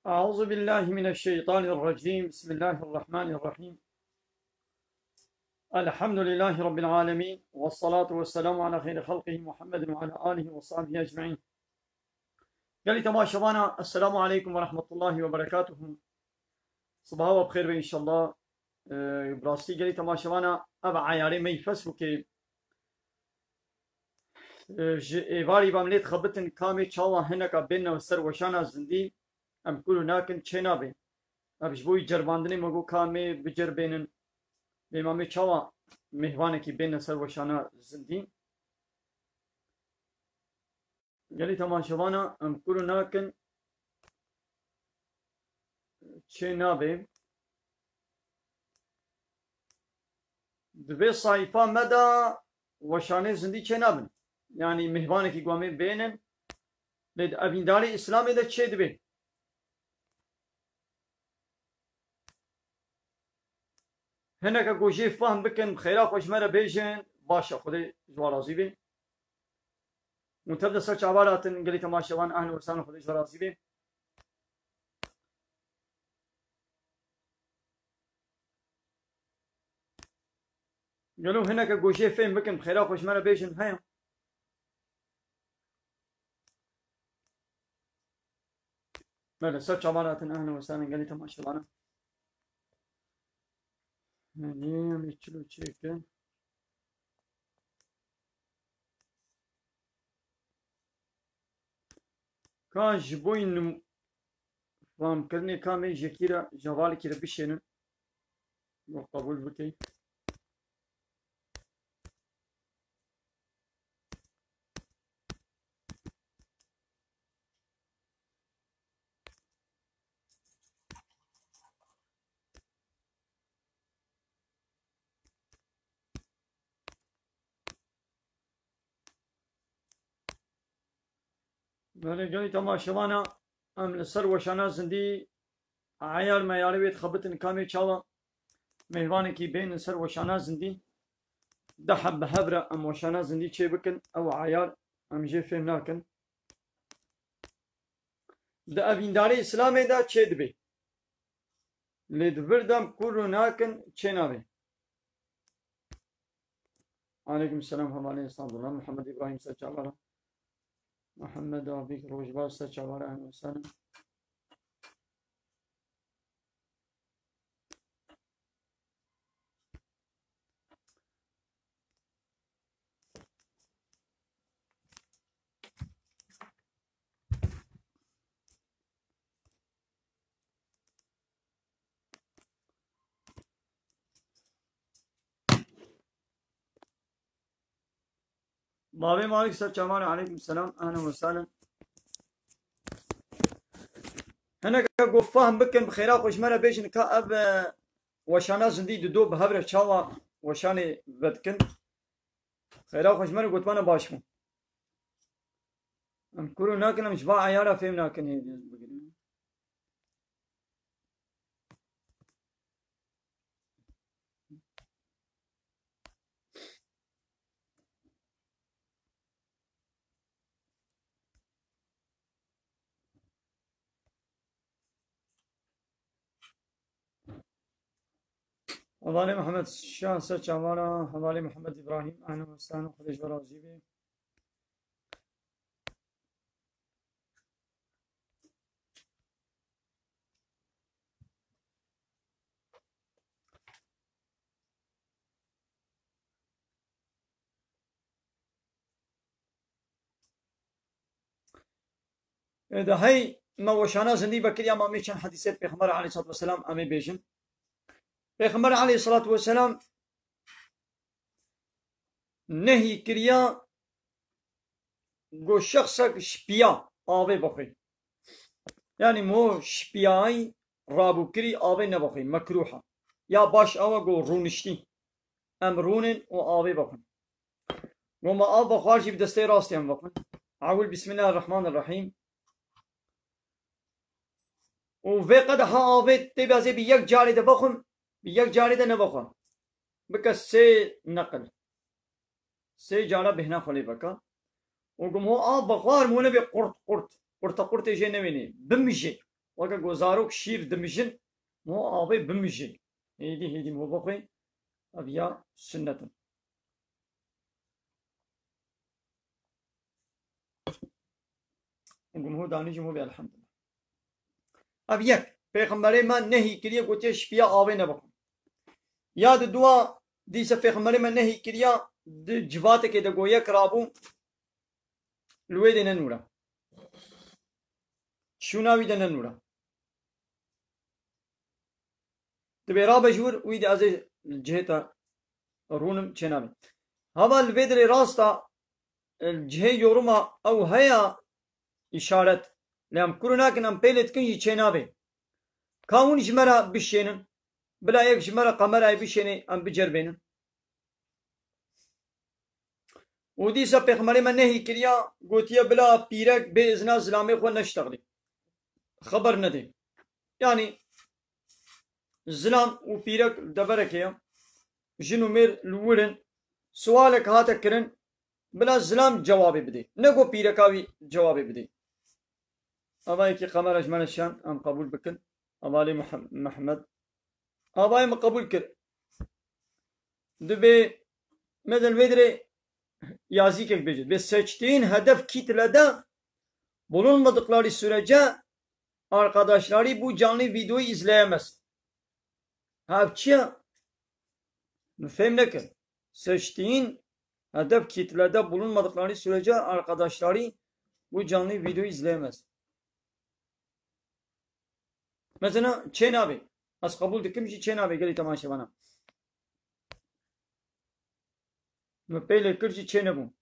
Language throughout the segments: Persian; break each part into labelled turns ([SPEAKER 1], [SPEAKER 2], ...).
[SPEAKER 1] أعوذ بالله من الشيطان الرجيم بسم الله الرحمن الرحيم الحمد لله رب العالمين والصلاة والسلام على خير خلقه محمد وعلى آله وصحبه أجمعين قال تماشوانا السلام عليكم ورحمة الله وبركاته صباح وبخير إن شاء الله براستي قال تماشوانا أبع عياري ما يفسبك إيواري بامليت خبتن كامي تشاوا هناك بيننا وسر وشانا زندي أم كلو ناكن چنابه أبش بوي جرباندني مگو كامي بجر بينن بمامي تشاوا مهوانه كي بين سر وشانا زندي قالي تماشوانا أم كلو ناكن چنابه دبي صايفا مدى وشانه زندي چنابن يعني مهوانه كي قوامي بينن لد أبينداري إسلامي ده چه دبي هناك گوشی فهم بکن خیرا خوش مرا بیشن باشه خودی جوارازی بی منتبه سر چاواراتن گلی تماشوان اهل ورسان خودی جوارازی بی گلو هناك گوشی فهم بکن خیرا خوش مرا بیشن هیا بله سر چاواراتن اهل ورسان گلی تماشوان يعني میچلو چیکن کان جبوین فهم کرنی کامی جکیرا جوالی کی بشینن قبول بکی بله جایی تماشوانا ام لسر وشانا زندی عیار میارویت خبتن کامی چاوا مهوانه کی بین سر وشانا زندی ده حب هبره ام وشانا زندی چه بکن او عیار ام جه فهم ناکن ده اوینداری اسلامی ده چه دبی لید بردم کرو ناکن چه نابی علیکم السلام حوالی استعمال الله محمد ابراهیم سچاوارا محمد آبیک روجبار سچاوارا اهلا وسهلا بابي مالك سچاوارا عليكم السلام اهلا وسهلا هنا قف فهم بكن بخيرا خوش مرة بيشن كأب وشانا زندي دو بهبرة شاوا وشاني بدكن خيرا خوش مرة قلت وانا باشمو ام كلو ناكن مش باع عيارة فهم ناكن هي حوالي محمد شاه سچاوارا حوالي محمد ابراهيم اهلا وسهلا خدش برازي بي ده هي ما وشانا زندي بكر يا مامي كان حديثات بيغمبر عليه الصلاه والسلام امي بيجن بيغمبر عليه الصلاه والسلام نهي كريا جو شخصك شبيا آوه بخي يعني مو شبياي رابو كري آوه نبخي مكروحة يا باش آوه جو رونشتي ام رونن و آوه بخي وما آوه بخارجي بدستي راستي ام بخي عقول بسم الله الرحمن الرحيم وفي قد ها آوه تبازي بيك جاري ده بخم بيك جاري ده نبخم بك سي نقل سي جارة بهنا خلي بكا وقم هو بغار مو نبي قرط قرط قرط قرط جي نبيني بمجي وەکە گۆزارۆک شیر دمژن مۆ ئاوێ بمژن هێدی مۆ بخۆین ئەڤیا سنەتن جمهور دانیجم هو الحمدلله اب یک پیغمبر من نهی کریه گوته شپیا آوه نبخون یاد دوا دیسه پیغمبر من نهی کریه جوات که ده گویه کرابو لوی ده ننورا شوناوی ده ننورا تبه را بجور وی ده از جهتا رونم چناوی هوا لوی ده راستا جهه یورما او هیا işaret lem kurunakin am pelet kin çenabe kavun jmara bişenin bila yek jmara kamera bişeni am bicerbenin وديسا پیغمبر من نهي كريا قوتيا بلا بيرك بإذن زلامي خو نشتغلي خبر ندي يعني زلام و بيرك دبرك يا جنو مير لولن سؤالك هاتا كرن بلا زلام جوابي بدي نگو بيركاوي جوابي بدي أباي كي قمر أجمل الشان أم قبول بكن أبالي محمد أباي ما قبول كر دبي مثل بدري yazı kek becid ve seçtiğin hedef kitlede bulunmadıkları sürece arkadaşları bu canlı videoyu izleyemez. Hepçi müfhem ne ki? Seçtiğin hedef kitlede bulunmadıkları sürece arkadaşları bu canlı videoyu izleyemez. Mesela Çen abi. Az kabul dikim ki Çen abi geli tamaşa bana. Pele kırcı Çen'e bu.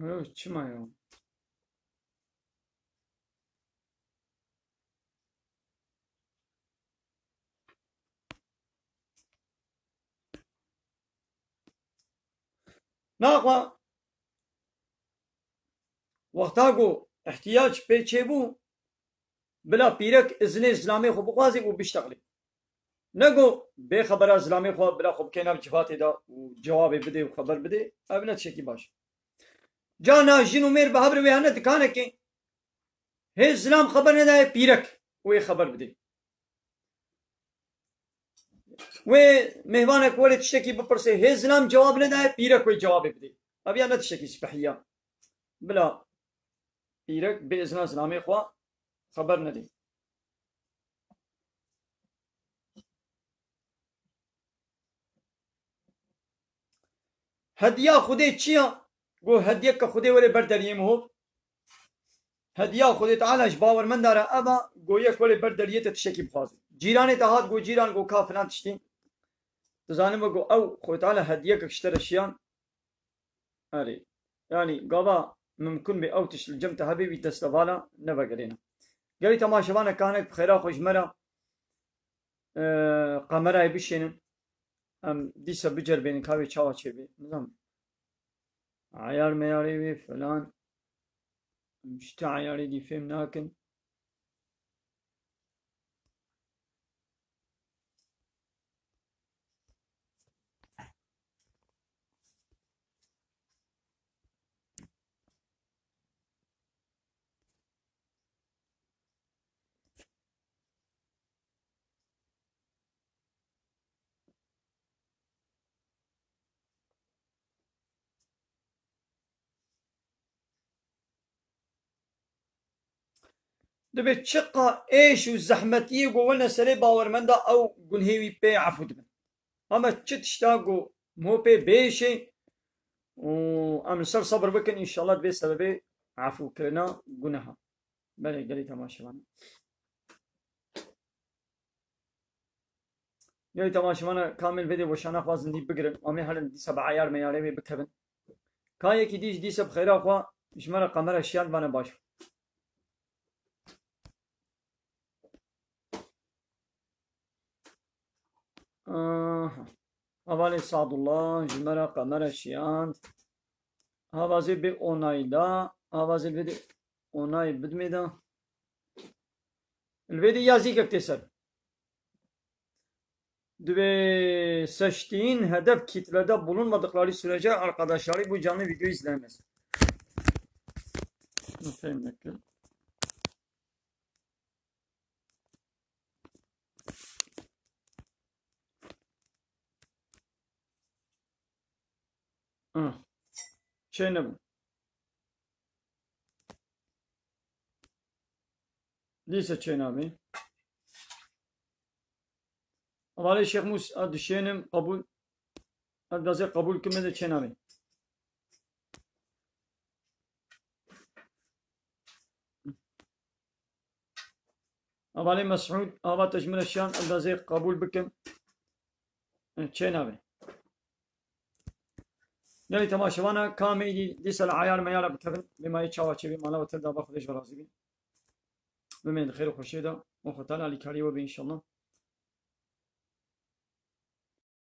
[SPEAKER 1] Evet, çıma ya. ناقا وقتا کو احتیاج پیچه بو بلا پیرک ازن اسلامی خو بقوازی و بشتغلی نگو به خبر اسلامی خو بلا خو کنار جفاتی دا و جواب بده و خبر بده ابنت شکی باش جانا جنو میر به خبر ویانه دکانه که هی اسلام خبر نده پیرک و خبر بده و مهمانک ولی تشتکی بپرسه هی اسلام جواب نده پیرک و جواب بده ابیانه تشتکی سپحیا بلا پیرک به ازن اسلامی خو خبر نده هدیه خوده چیه؟ گو هدیه که خوده ولی برداریم هو هدیه خوده تعالیش باور من داره اما گو یک ولی برداریه تشکی بخوازی جیرانی تهات گو جیران گو کافلان تشتین تزانیم گو او خود تعالی هدیه که کشترشیان اری yani gava mümkün bir avtiş cemte habibi testavala ne bagarina gari tamaşavana kanek khayra khoşmara kamera bişenin am disa bicer benim kahve çava çebi nizam ayar meyari ve falan işte ayarı di film nakin دبي تشقى ايش وزحمتي وقولنا سري باورمندا او قنهيوي بي عفو دبن اما تشتاقو مو بي بيشي وام سر صبر بكن ان شاء الله بي سببي عفو كلنا قنها بلي قالي تماشي قالي تماشي كامل فيديو وشانا خوازن دي بقرن امي هلن دي سبع عيار مياري بي بكبن كاية كي دي سب خيرا خوا اشمرا قمرا شيان بانا باشو Havale Sadullah, Jümera Kamera Şiant. Havazi bir onayla, havazi bir onay bitmedi. الفيديو يازيك اكتسر ve seçtiğin hedef kitlede bulunmadıkları sürece arkadaşları bu canlı video izleyemez. Efendim, şey ne bu? Lise çeyne abi. Vali Şeyh Musa düşenim kabul gazet kabul kime çeyne abi. Vali Mes'ud hava tecmil şan gazet kabul bikim çeyne abi. يعني تماشوانا كامي ليس العيال ما يعرف كذا بما يتشاوى شبي ما لا وتردى باخذ ايش برازي بمن الخير وخشيدا وختانا لكاري وبي ان شاء الله